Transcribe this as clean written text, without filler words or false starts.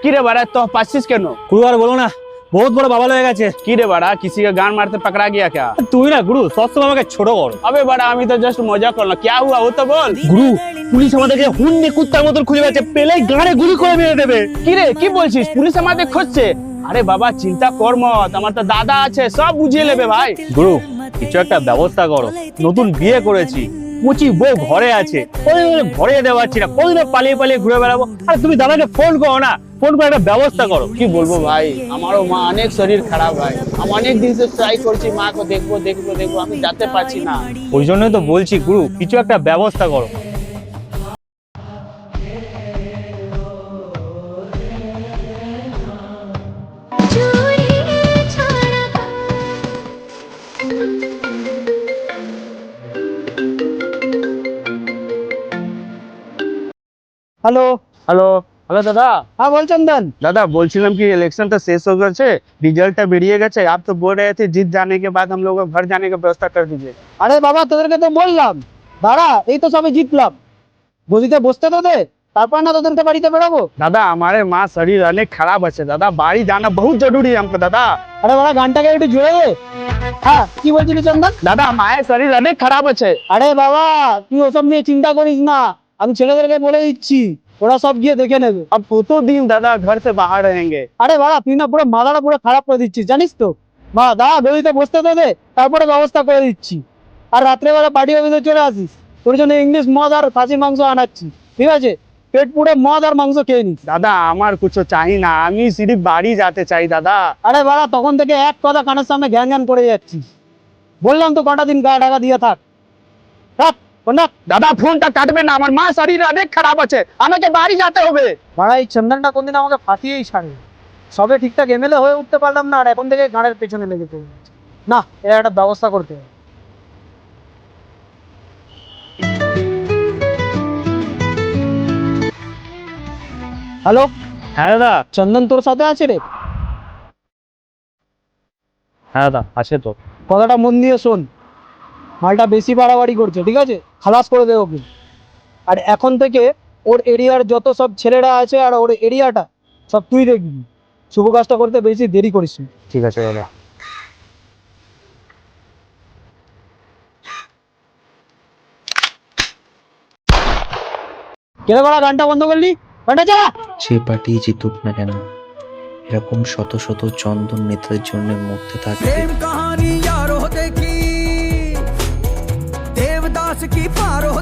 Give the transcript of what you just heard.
কি রে বাড়া তো পাচ্ছিস কেন? গুরু আর বলো না, বহুত বড় বাবা হয়ে গেছে। কি রে বাড়া किसी का गान मारते पकड़ा गया क्या? তুই না গুরু সবসময় আমাকে ছোট করো। अबे बड़ा আমি তো জাস্ট মজা করলাম। क्या हुआ वो तो बोल। গুরু পুলিশ আমাদেরকে হুন্ডে কুত্তার মতন খুঁজে পাচ্ছে, পেলেই গাড়ে গুলি করে মেরে দেবে। কি রে কি বলছিস? পুলিশ আমাদের খুঁজছে? আরে বাবা চিন্তা কর মত, আমার তো দাদা আছে, সব বুঝিয়ে নেবে ভাই। গুরু কিছু একটা ব্যবস্থা করো, নতুন বিয়ে করেছি, মুচি বউ ঘরে আছে, ঘরে যেতে পারছি না, কতদিন পালিয়ে পালিয়ে ঘুরে বেড়াবো। আর তুমি দাদাকে ফোন করো না, ফোন করে একটা ব্যবস্থা করো। কি বলবো ভাই, আমারও মা অনেক শরীর খারাপ ভাই। আমি অনেক দিন থেকে ট্রাই করছি মা को দেখবো দেখবো দেখবো, আমি যেতে পারছি না। ওই জন্যই তো বলছি গুরু কিছু একটা ব্যবস্থা করো। হ্যালো হ্যালো হ্যালো দাদা। हाँ बोल चंदन। दादा বলছিলাম কি इलेक्शन तो शेष हो गए, रिजल्ट बेरिए गए, आप तो बोल रहे थे जीत जाने के बाद हम लोग को घर जाने की व्यवस्था कर दीजिए। আরে বাবা তোদেরকে তো বললাম দাঁড়া, এই তো সবে জিতলাম, গদিতে বসতে তো দে, তারপর না তোদেরকে বাড়িতে বেরোবো। दादा हमारे माँ शरीर अनेक खराब है दादा, बाड़ी जाना बहुत जरूरी है हमको दादा। আরে বাবা গানটাকে একটু জোরে দে। হ্যাঁ কি বলছিলি চন্দন? दादा हमारे शरीर अनेक खराब है। আরে বাবা তুই ওসব নিয়ে চিন্তা করিস না, আমি ছেলেদেরকে বলে দিচ্ছি, ওরা সব গিয়ে দেখে নেবে। अब तो दिन दादा घर से बाहर रहेंगे। আরে বাবা তুই না পুরো মাথাটা পুরো খারাপ করে দিচ্ছিস জানিস তো। মা দাঁড়া গদিতে বসতে তো দে, তারপরে ব্যবস্থা করে দিচ্ছি। আর রাত্রেবেলা পার্টি অফিসে চলে আসিস, তোর জন্য ইংলিশ মদ আর খাসির মাংস আনাচ্ছি, ঠিক আছে? পেট পুড়ে মদ আর মাংস খেয়ে নিস। दादा हमार कुछ चाहिए ना, আমি सिर्फ बाड़ी जाते चाहिए दादा। আরে বাবা তখন থেকে এক কথা কানের সামনে জ্ঞান জ্ঞান করে যাচ্ছিস। বললাম তো কটা দিন গায়ে ঢাকা দিয়ে থাক, থাক না। दादा ফোনটা কাটবে না, আমার মা শরীর অনেক খারাপ আছে, আমাকে বাড়ি যেতে হবে। বাড়া এই চন্দনটা কোনদিন আমাকে ফাঁসিয়েই ছাড়ে, সবে ঠিকঠাক এমএলএ হয়ে উঠতে পারলাম না, আর এখন থেকে গানের পেছনে লেগে পড়ে যাচ্ছে। না এর একটা ব্যবস্থা করতে হবে। হ্যালো হ্যাঁ দাদা। চন্দন তোর সাথে আছে রে? হ্যাঁ দাদা আছে তো। কথাটা মন দিয়ে শোন, মালটা বেশি বাড়াবাড়ি করছে, ঠিক আছে? খালাস করে দে ওকে। আর এখন থেকে ওর এরিয়ার যত সব ছেলেরা আছে আর ওর এরিয়াটা সব তুই দেখবি। শুভ কাজটা করতে বেশি দেরি করিস না। ঠিক আছে দাদা। কেন বড়া গানটা বন্ধ করলি? গানটা চালা। যে পার্টি জিতুক না কেন, এরকম শত শত চন্দন নেতাদের জন্য মরতে থাকবে। प्रेम कहानी यारो देखी, देवदास की पारो